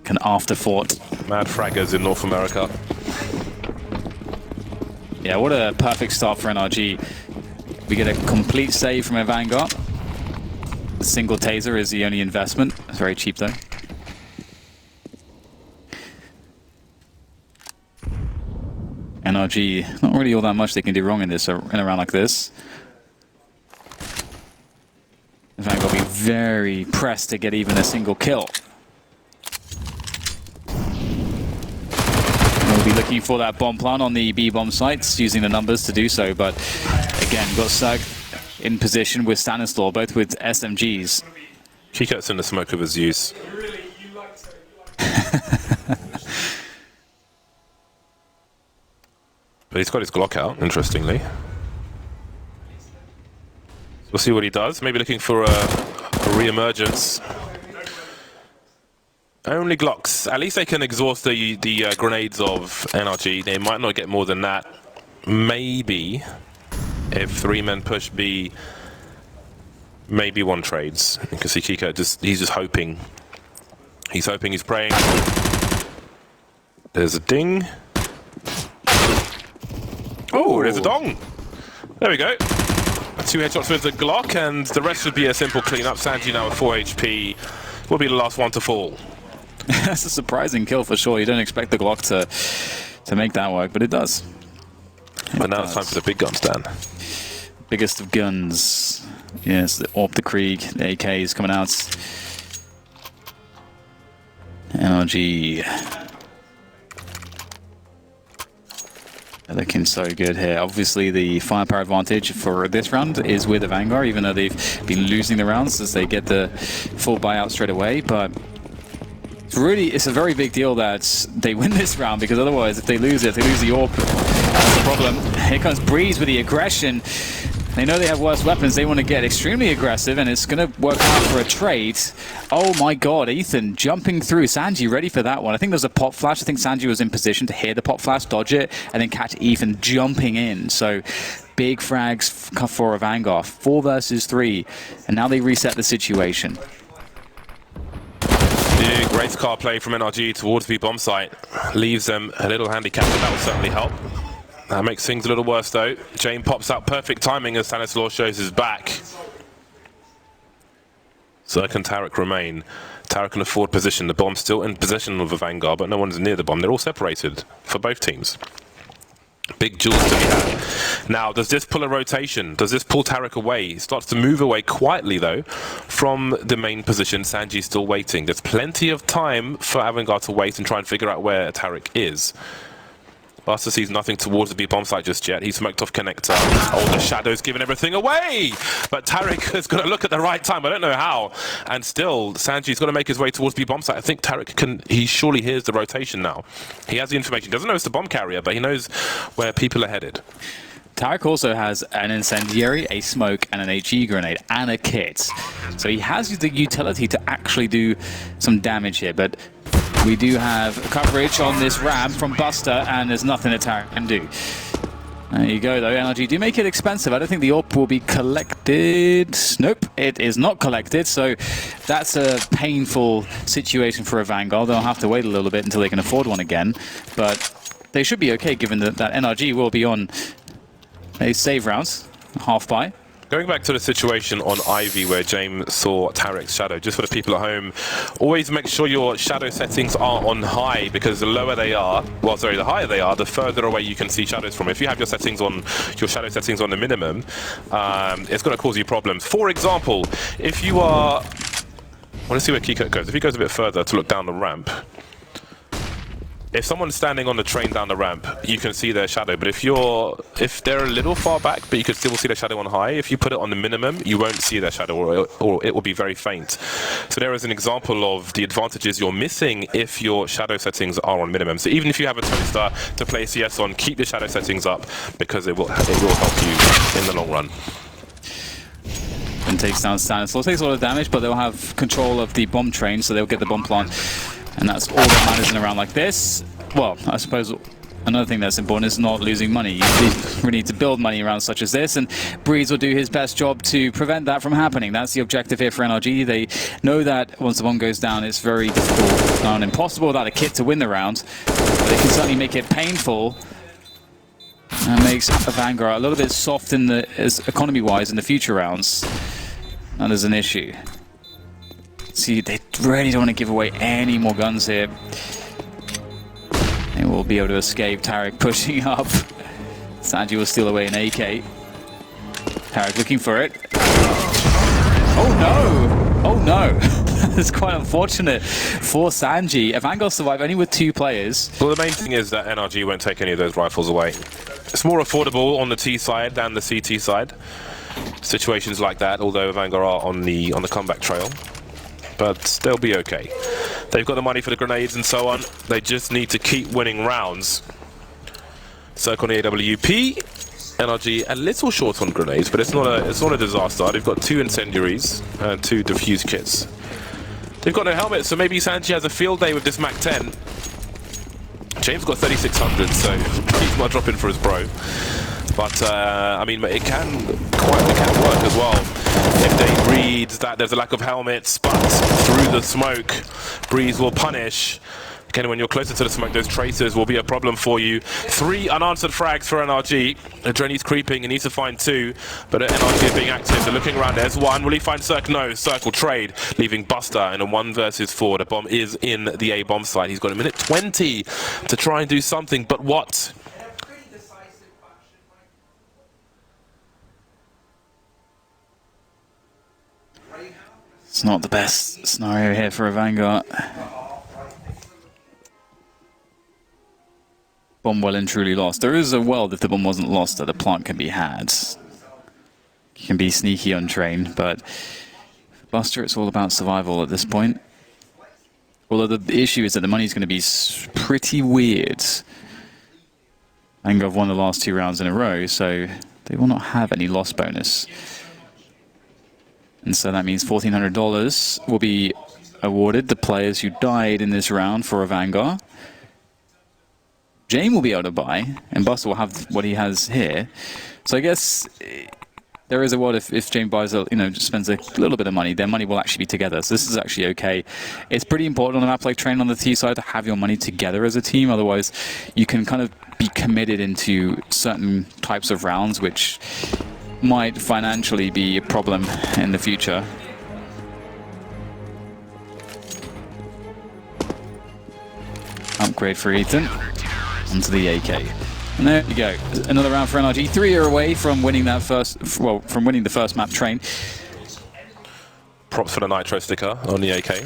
An afterthought. Mad fraggers in North America. Yeah, what a perfect start for NRG. We get a complete save from AVANGAR. The single taser is the only investment. It's very cheap though. NRG, not really all that much they can do wrong in a round like this. AVANGAR will be very pressed to get even a single kill. We'll be looking for that bomb plant on the B bomb sites, using the numbers to do so, but again, got Sug in position with Stanislaw, both with SMGs. Kikat's in the smoke of his use. But he's got his Glock out, interestingly. We'll see what he does. Maybe looking for a re-emergence. Only Glocks. At least they can exhaust the grenades of NRG. They might not get more than that. Maybe if 3 men push B, maybe 1 trades. You can see Kika he's just hoping. He's hoping, he's praying. There's a ding. Oh, there's a dong. There we go. 2 headshots with the Glock, and the rest would be a simple cleanup. Sanji now with 4 HP will be the last one to fall. That's a surprising kill for sure. You don't expect the Glock to make that work, but it does. But now it's time for the big guns, Dan. Biggest of guns. Yes, the AWP, the Krieg, the AKs coming out. NRG. They're looking so good here. Obviously, the firepower advantage for this round is with AVANGAR, even though they've been losing the rounds as they get the full buyout straight away. But it's a very big deal that they win this round, because otherwise, if they lose it, they lose the AWP. That's the problem. Here comes Breeze with the aggression. They know they have worse weapons. They want to get extremely aggressive, and it's going to work out for a trade. Oh my god, Ethan jumping through. Sanji ready for that one. I think there's a pop flash. I think Sanji was in position to hear the pop flash, dodge it, and then catch Ethan jumping in. So big frags for AVANGAR. 4 versus 3, and now they reset the situation. Big race car play from NRG towards the bomb site. Leaves them a little handicapped, but that will certainly help. That makes things a little worse though. Jane pops out, perfect timing as Stanislaw shows his back. Zerk and Tarek remain. Tarek in a forward position. The bomb's still in possession of AVANGAR, but no one's near the bomb. They're all separated for both teams. Big jewels to be had. Now, does this pull a rotation? Does this pull Tarek away? He starts to move away quietly, though, from the main position. Sanji's still waiting. There's plenty of time for AVANGAR to wait and try and figure out where Tarek is. Buster sees nothing towards the B bomb site just yet. He smoked off connector. Oh, the shadow's giving everything away. But Tariq has got to look at the right time. I don't know how. And still, Sanji's got to make his way towards B bomb site. I think Tariq can. He surely hears the rotation now. He has the information. Doesn't know it's the bomb carrier, but he knows where people are headed. Tariq also has an incendiary, a smoke, and an HE grenade, and a kit. So he has the utility to actually do some damage here, but we do have coverage on this ramp from Buster, and there's nothing that Tariq can do. There you go, though. NRG do make it expensive. I don't think the AWP will be collected. Nope, it is not collected, so that's a painful situation for a Vanguard. They'll have to wait a little bit until they can afford one again, but they should be okay given that NRG will be on a save rounds, half buy. Going back to the situation on Ivy where James saw Tariq's shadow, just for the people at home, always make sure your shadow settings are on high, because the lower they are, well, sorry, the higher they are, the further away you can see shadows from. If you have your shadow settings on the minimum, it's going to cause you problems. For example, if you are, I want to see where Kiko goes. If he goes a bit further to look down the ramp, if someone's standing on the train down the ramp, you can see their shadow. But if they're a little far back, but you can still see their shadow on high, if you put it on the minimum, you won't see their shadow, or it will be very faint. So there is an example of the advantages you're missing if your shadow settings are on minimum. So even if you have a toaster to play CS on, keep your shadow settings up, because it will help you in the long run. And takes down Stanislaw. Takes a lot of damage, but they'll have control of the bomb train, so they'll get the bomb plant. And that's all that matters in a round like this. Well, I suppose another thing that's important is not losing money. You really need to build money around such as this, and Breeze will do his best job to prevent that from happening. That's the objective here for NRG. They know that once the bomb goes down, it's very difficult, not impossible without a kit to win the round. But they can certainly make it painful. And makes a Vanguard a little bit soft in economy-wise in the future rounds. That is an issue. See, they really don't want to give away any more guns here. They will be able to escape. Tariq pushing up. Sanji will steal away an AK. Tariq looking for it. Oh no! Oh no! That's quite unfortunate for Sanji. Avangard survived only with 2 players. Well, the main thing is that NRG won't take any of those rifles away. It's more affordable on the T side than the CT side. Situations like that, although Vanguard are on the comeback trail. But they'll be okay. They've got the money for the grenades and so on. They just need to keep winning rounds. Circle on the AWP. NRG a little short on grenades, but it's not a disaster. They've got 2 incendiaries and 2 diffuse kits. They've got no helmet, so maybe Sanji has a field day with this Mac 10. James got 3600, so he's not dropping for his bro. But I mean, it can work as well. If they read that there's a lack of helmets, but through the smoke, Breeze will punish. Again, when you're closer to the smoke, those tracers will be a problem for you. 3 unanswered frags for NRG. Adreni's creeping, he needs to find 2, but NRG is being active. They're looking around, there's 1. Will he find Cirque? No, Cirque will trade, leaving Buster in a 1 versus 4. The bomb is in the A bomb site. He's got a minute 20 to try and do something, but what? It's not the best scenario here for a Vanguard. Bomb well and truly lost. There is a world if the bomb wasn't lost that a plant can be had. You can be sneaky on train, but for Buster it's all about survival at this point. Although the issue is that the money's going to be pretty weird. Vanguard won the last 2 rounds in a row, so they will not have any loss bonus. And so that means $1,400 will be awarded the players who died in this round for a Vanguard. Jane will be able to buy, and Buster will have what he has here. So I guess there is a world if Jane buys, just spends a little bit of money, their money will actually be together. So this is actually okay. It's pretty important on a map like Train on the T side to have your money together as a team. Otherwise, you can kind of be committed into certain types of rounds, which might financially be a problem in the future. Upgrade for Ethan. Onto the AK. And there you go. Another round for NRG. 3 are away from winning that from winning the first map Train. Props for the Nitro sticker on the AK.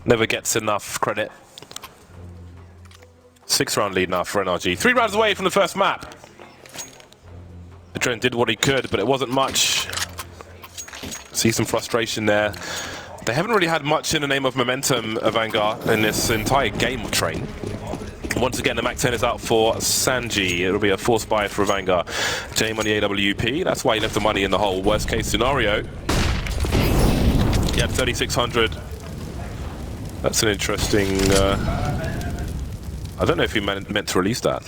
Never gets enough credit. 6-round lead now for NRG. 3 rounds away from the first map. Adren did what he could, but it wasn't much. See some frustration there. They haven't really had much in the name of momentum, AVANGAR, in this entire game of Train. Once again, the MAC-10 is out for Sanji. It'll be a force buy for AVANGAR. Jame on the AWP. That's why he left the money in the hole. Worst case scenario. He had 3,600. That's an interesting... I don't know if he meant to release that.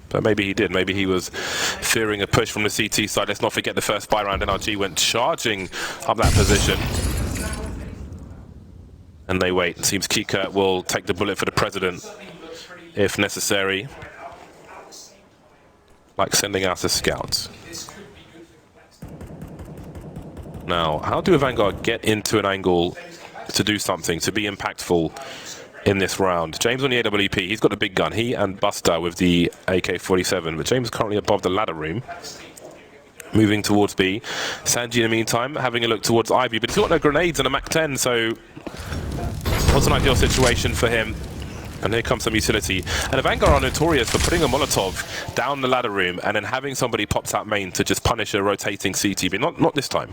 But maybe he did. Maybe he was fearing a push from the CT side. Let's not forget the first buy round. NRG went charging up that position. And they wait. It seems Kika will take the bullet for the president if necessary. Like sending out the scouts. Now, how do AVANGAR get into an angle to do something, to be impactful in this round? James on the AWP, he's got the big gun. He and Buster with the AK-47, but James is currently above the ladder room. Moving towards B. Sanji in the meantime, having a look towards Ivy, but he's got no grenades and a MAC-10, so what's an ideal situation for him? And here comes some utility. And AVANGAR are notorious for putting a Molotov down the ladder room and then having somebody pops out main to just punish a rotating CTB. Not this time.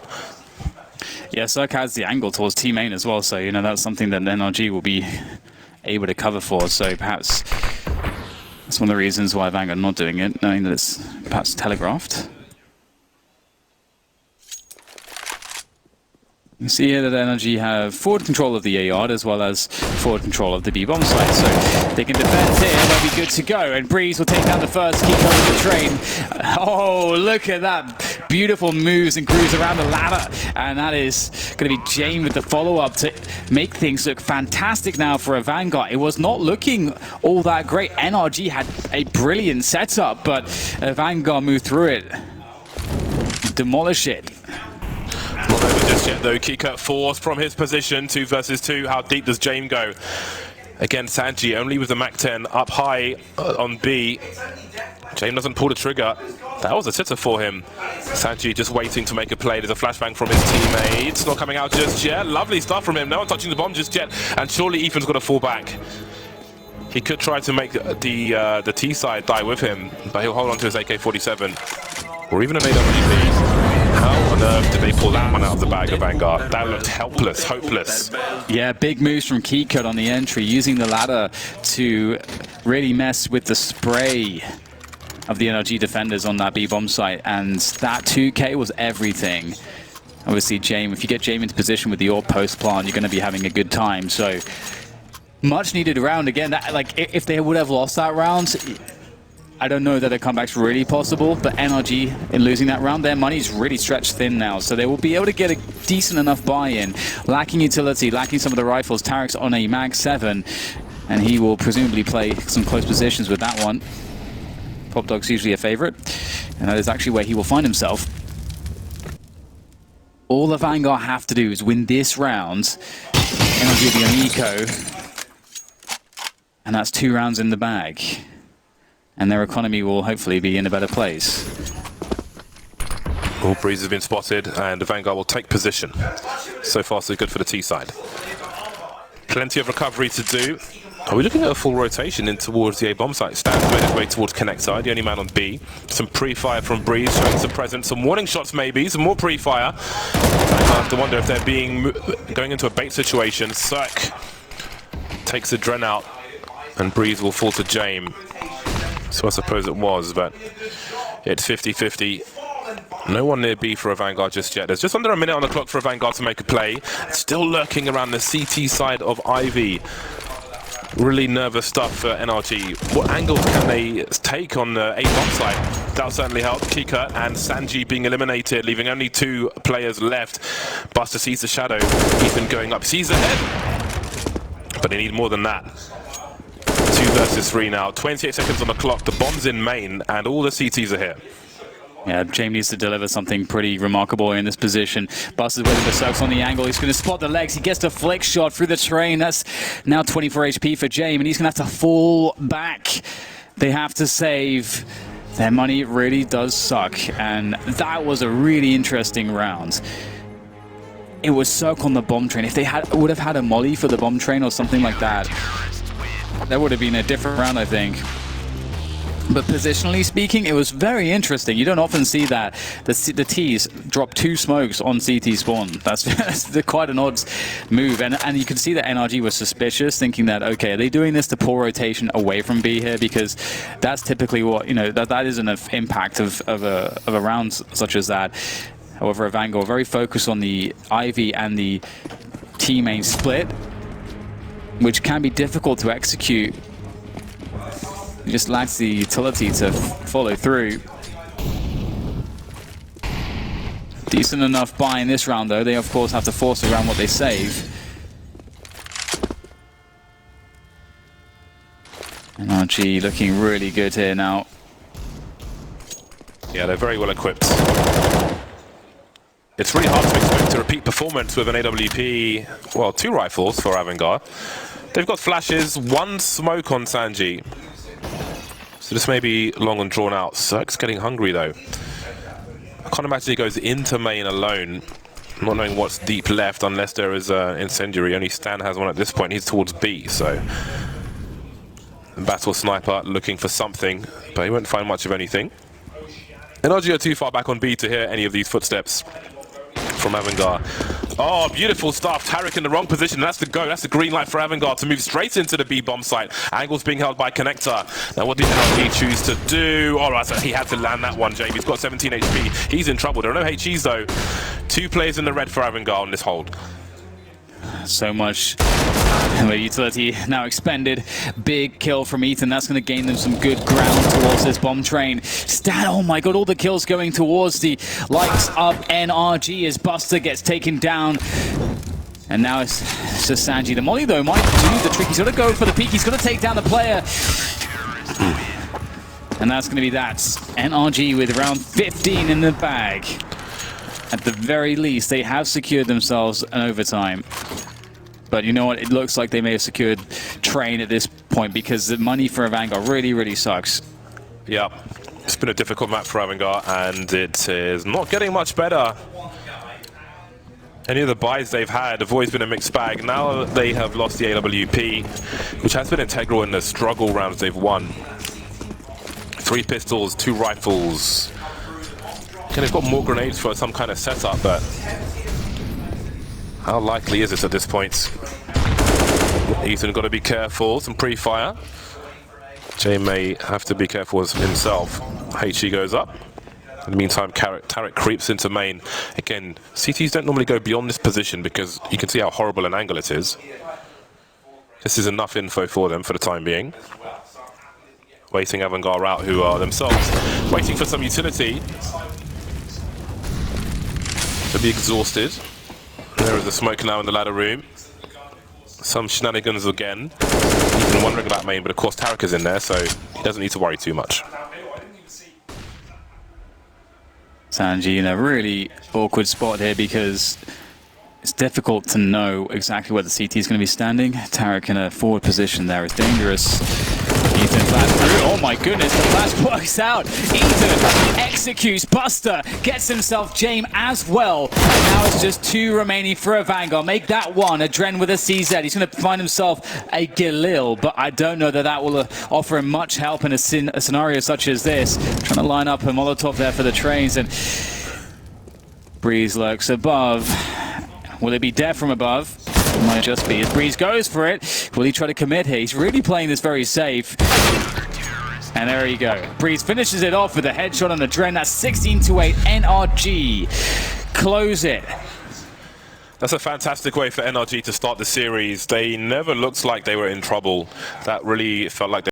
Yeah, Cirque has the angle towards T main as well, so you know that's something that NRG will be able to cover for. So perhaps that's one of the reasons why AVANGAR are not doing it, knowing that it's perhaps telegraphed. You see here that NRG have forward control of the A yard as well as forward control of the B bomb site, so they can defend here. They'll be good to go. And Breeze will take down the first, keep going the train. Oh, look at that! Beautiful moves and grooves around the ladder, and that is going to be Jane with the follow-up to make things look fantastic now for AVANGAR. It was not looking all that great. NRG had a brilliant setup, but AVANGAR moved through it, demolish it. Not over just yet though. Kika forced from his position, 2 versus 2. How deep does Jame go? Again, Sanji only with the MAC-10 up high on B. Jame doesn't pull the trigger. That was a sitter for him. Sanji just waiting to make a play. There's a flashbang from his teammates. Not coming out just yet. Lovely stuff from him. No one touching the bomb just yet. And surely Ethan's got to fall back. He could try to make the T side die with him, but he'll hold on to his AK-47 or even an AWP. How on earth did they pull that one out of the bag of AVANGAR? That looked helpless, hopeless. Yeah, big moves from Keycode on the entry, using the ladder to really mess with the spray of the NRG defenders on that B-bomb site, and that 2K was everything. Obviously, Jame, if you get Jame into position with the AWP post plant, you're going to be having a good time. So, much needed round again. That, like, if they would have lost that round, I don't know that a comeback's really possible, but NRG, in losing that round, their money's really stretched thin now, so they will be able to get a decent enough buy-in. Lacking utility, lacking some of the rifles. Tarek's on a Mag-7, and he will presumably play some close positions with that one. Pop Dog's usually a favorite, and that is actually where he will find himself. All the AVANGAR have to do is win this round. NRG will be on eco, and that's 2 rounds in the bag. And their economy will hopefully be in a better place. All Breeze has been spotted, and AVANGAR will take position. So far, so good for the T side. Plenty of recovery to do. Are we looking at a full rotation in towards the A-bomb site? Stan's made his way towards Connector, the only man on B. Some pre-fire from Breeze, showing some presence. Some warning shots maybe, some more pre-fire. I have to wonder if they're going into a bait situation. Cirque takes a Dren out, and Breeze will fall to Jame. So I suppose it was, but it's 50-50. No one near B for AVANGAR just yet. There's just under a minute on the clock for AVANGAR to make a play. Still lurking around the CT side of Ivy. Really nervous stuff for NRG. What angles can they take on the A-bomb side? That'll certainly help. Kika and Sanji being eliminated, leaving only 2 players left. Buster sees the shadow. Ethan going up, sees the head. But they need more than that. 2 versus 3 now. 28 seconds on the clock. The bomb's in main, and all the CTs are here. Yeah, Jame needs to deliver something pretty remarkable in this position. Buster's waiting for Cirques on the angle. He's going to spot the legs. He gets the flick shot through the train. That's now 24 HP for Jame, and he's going to have to fall back. They have to save. Their money really does suck, and that was a really interesting round. It was Cirque on the bomb train. If they would have had a molly for the bomb train or something like that, that would have been a different round, I think. But positionally speaking, it was very interesting. You don't often see that. The T's drop 2 smokes on CT spawn. That's quite an odd move. And you can see that NRG was suspicious, thinking that, okay, are they doing this to pull rotation away from B here? Because that's typically what, you know, that is an impact of a round such as that. However, AVANGAR very focused on the Ivy and the T main split, which can be difficult to execute. It just lacks the utility to follow through. Decent enough buy in this round, though. They, of course, have to force around what they save. NRG looking really good here now. Yeah, they're very well equipped. It's really hard to expect a repeat performance with an AWP, well, 2 rifles for AVANGAR. They've got flashes, 1 smoke on Sanji. So this may be long and drawn out. Cirque's getting hungry though. I can't imagine he goes into main alone, not knowing what's deep left unless there is an incendiary. Only Stan has one at this point. He's towards B, so battle sniper looking for something, but he won't find much of anything. NRG are too far back on B to hear any of these footsteps from AVANGAR. Oh, beautiful stuff. Tarek in the wrong position. That's the go. That's the green light for AVANGAR to move straight into the B bomb site. Angle's being held by Connector. Now, what did NRG choose to do? All right, so he had to land that one, Jamie. He's got 17 HP. He's in trouble. There are no HEs, though. 2 players in the red for AVANGAR on this hold. So much utility now expended. Big kill from Ethan. That's going to gain them some good ground towards this bomb train. Stan, oh my god, all the kills going towards the likes of NRG as Buster gets taken down. And now it's just Sanji. The molly, though, might do the trick. He's got to go for the peak. He's got to take down the player. And that's going to be that. NRG with round 15 in the bag. At the very least, they have secured themselves an overtime. But you know what? It looks like they may have secured Train at this point because the money for AVANGAR really, really sucks. Yeah, it's been a difficult map for AVANGAR, and it is not getting much better. Any of the buys they've had have always been a mixed bag. Now they have lost the AWP, which has been integral in the struggle rounds they've won. 3 pistols, 2 rifles. And they've got more grenades for some kind of setup, but how likely is it at this point? Ethan got to be careful, some pre-fire. Jay may have to be careful himself. HE goes up. In the meantime, Tarek creeps into main. Again, CTs don't normally go beyond this position because you can see how horrible an angle it is. This is enough info for them for the time being. Waiting AVANGAR out, who are themselves waiting for some utility. To be exhausted. There is a smoke now in the ladder room. Some shenanigans again. He's been wondering about main, but of course Tarek is in there, so he doesn't need to worry too much. Sanji in a really awkward spot here because it's difficult to know exactly where the CT is going to be standing. Tarek in a forward position there is dangerous. Ethan flash through. Oh my goodness, the flash works out. Ethan executes Buster, gets himself Jame as well. And now it's just 2 remaining for AVANGAR. Make that 1. Adren with a CZ. He's going to find himself a Galil, but I don't know that that will offer him much help in a scenario such as this. Trying to line up a Molotov there for the trains, and Breeze lurks above. Will it be death from above? It might just be. As Breeze goes for it, will he try to commit here? He's really playing this very safe. And there you go. Breeze finishes it off with a headshot on the Adren. That's 16-8 NRG. Close it. That's a fantastic way for NRG to start the series. They never looked like they were in trouble. That really felt like they